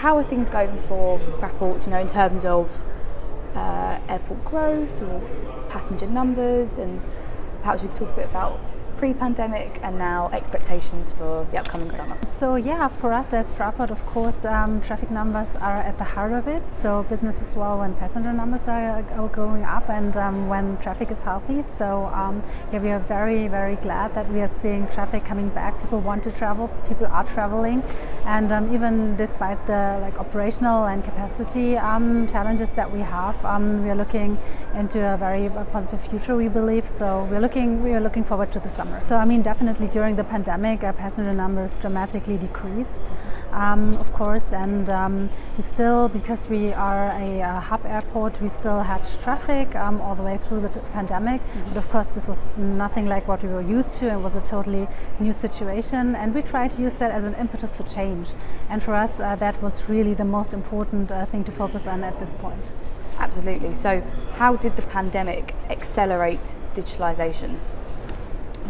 how are things going for Fraport, in terms of airport growth or passenger numbers, and perhaps we could talk a bit about pre-pandemic and now expectations for the upcoming summer. So yeah, for us as Fraport, of course, traffic numbers are at the heart of it. So business as well when passenger numbers are going up and when traffic is healthy. So yeah, we are very, very glad that we are seeing traffic coming back. People want to travel, people are traveling, and even despite the operational and capacity challenges that we have, we are looking into a very positive future, we believe. So we are looking forward to the summer. So I mean, definitely during the pandemic, passenger numbers dramatically decreased, of course, and we still, because we are a hub airport, we still had traffic all the way through the pandemic. But of course, this was nothing like what we were used to. It was a totally new situation, and we tried to use that as an impetus for change. And for us, that was really the most important thing to focus on at this point. Absolutely. So how did the pandemic accelerate digitalization?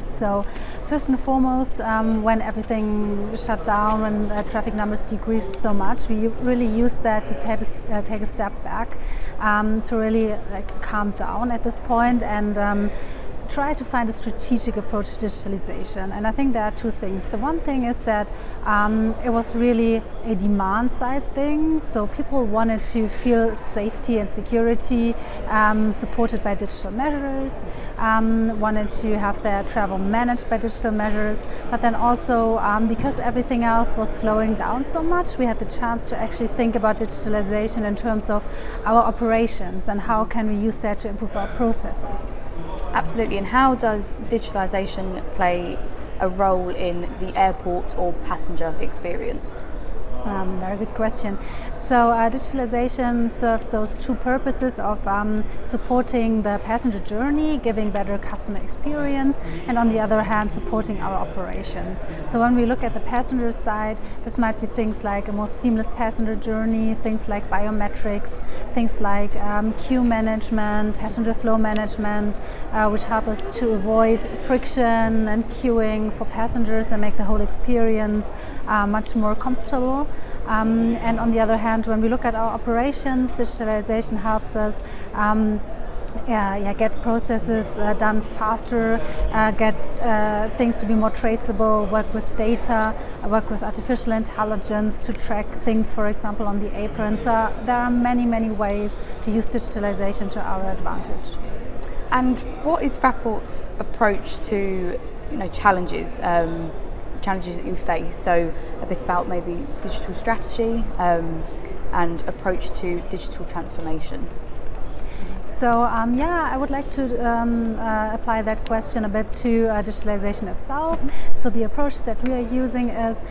So first and foremost, when everything shut down, when traffic numbers decreased so much, we really used that to take a step back, to really calm down at this point and try to find a strategic approach to digitalization. And I think there are two things. The one thing is that it was really a demand side thing. So people wanted to feel safety and security supported by digital measures, wanted to have their travel managed by digital measures, but then also because everything else was slowing down so much, we had the chance to actually think about digitalization in terms of our operations and how can we use that to improve our processes. Absolutely. And how does digitalisation play a role in the airport or passenger experience? Very good question. So digitalization serves those two purposes of supporting the passenger journey, giving better customer experience, and on the other hand, supporting our operations. So when we look at the passenger side, this might be things like a more seamless passenger journey, things like biometrics, things like queue management, passenger flow management, which help us to avoid friction and queuing for passengers and make the whole experience much more comfortable. And on the other hand, when we look at our operations, digitalization helps us get processes done faster, get things to be more traceable, work with data, work with artificial intelligence to track things, for example, on the apron. So there are many, many ways to use digitalization to our advantage. And what is Fraport's approach to challenges that you face? So a bit about maybe digital strategy and approach to digital transformation. So I would like to apply that question a bit to digitalization itself. So the approach that we are using is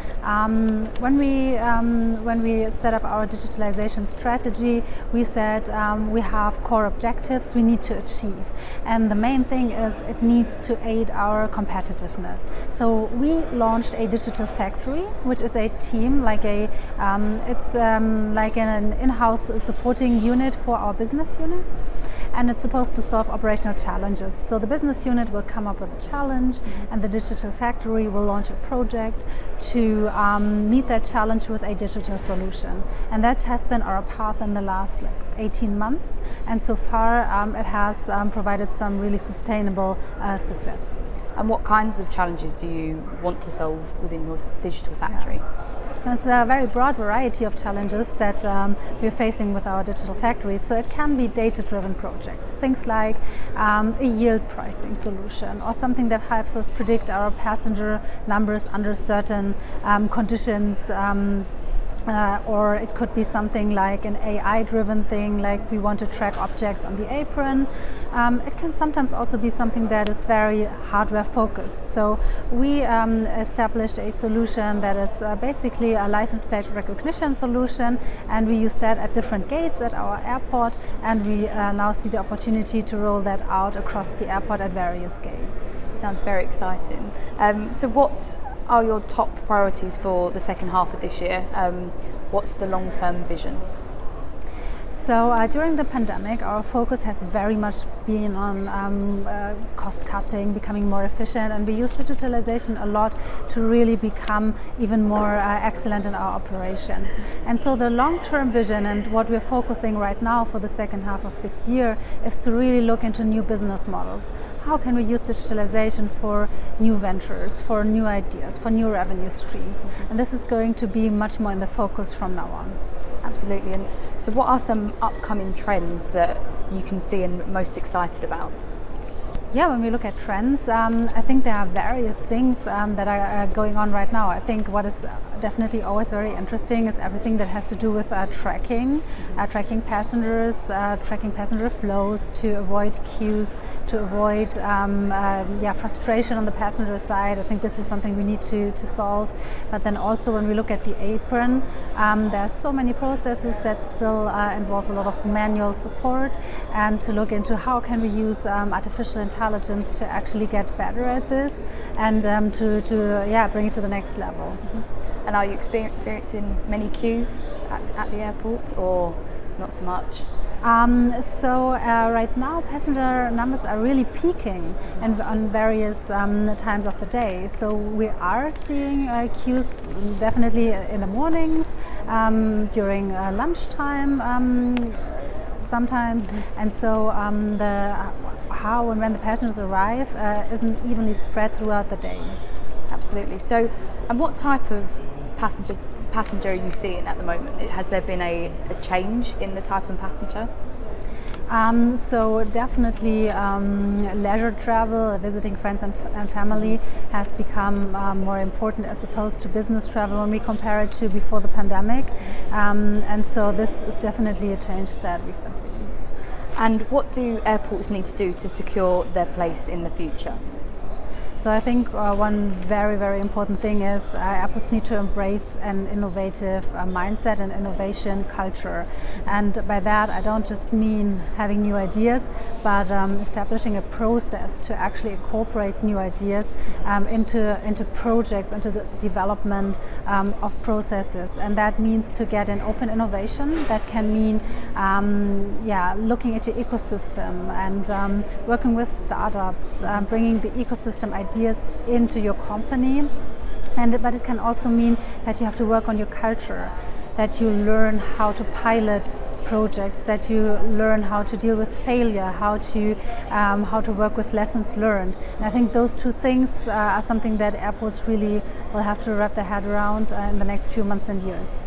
when we set up our digitalization strategy, we said we have core objectives we need to achieve, and the main thing is it needs to aid our competitiveness. So we launched a digital factory, which is a team like an in-house supporting unit for our business units. And it's supposed to solve operational challenges. So the business unit will come up with a challenge, and the digital factory will launch a project to meet that challenge with a digital solution. And that has been our path in the last 18 months. And so far it has provided some really sustainable success. And what kinds of challenges do you want to solve within your digital factory? It's a very broad variety of challenges that we're facing with our digital factories. So it can be data-driven projects, things like a yield pricing solution or something that helps us predict our passenger numbers under certain conditions. Or it could be something like an AI-driven thing, like we want to track objects on the apron. It can sometimes also be something that is very hardware-focused. So we established a solution that is basically a license plate recognition solution, and we use that at different gates at our airport, and we now see the opportunity to roll that out across the airport at various gates. Sounds very exciting. So what are your top priorities for the second half of this year? What's the long-term vision? So during the pandemic, our focus has very much been on cost cutting, becoming more efficient, and we use digitalization a lot to really become even more excellent in our operations. And so the long-term vision and what we're focusing right now for the second half of this year is to really look into new business models. How can we use digitalization for new ventures, for new ideas, for new revenue streams? And this is going to be much more in the focus from now on. Absolutely. And so what are some upcoming trends that you can see and most excited about? Yeah, when we look at trends, I think there are various things that are going on right now. I think what is definitely always very interesting is everything that has to do with tracking passengers, tracking passenger flows to avoid queues, to avoid frustration on the passenger side. I think this is something we need to solve. But then also when we look at the apron, there are so many processes that still involve a lot of manual support, and to look into how can we use artificial intelligence to actually get better at this and to bring it to the next level. And are you experiencing many queues at the airport, or not so much? Right now passenger numbers are really peaking and on various times of the day. So we are seeing queues definitely in the mornings, during lunchtime sometimes, and so how and when the passengers arrive isn't evenly spread throughout the day. Absolutely. So, and what type of passenger are you seeing at the moment? Has there been a change in the type of passenger? So definitely leisure travel, visiting friends and family has become more important as opposed to business travel when we compare it to before the pandemic. And so this is definitely a change that we've been seeing. And what do airports need to do to secure their place in the future? So I think one very, very important thing is airports need to embrace an innovative mindset and innovation culture. And by that, I don't just mean having new ideas, but establishing a process to actually incorporate new ideas into projects, into the development of processes. And that means to get an open innovation. That can mean looking at your ecosystem and working with startups, bringing the ecosystem ideas into your company, but it can also mean that you have to work on your culture, that you learn how to pilot projects, that you learn how to deal with failure, how to work with lessons learned. And I think those two things are something that airports really will have to wrap their head around in the next few months and years.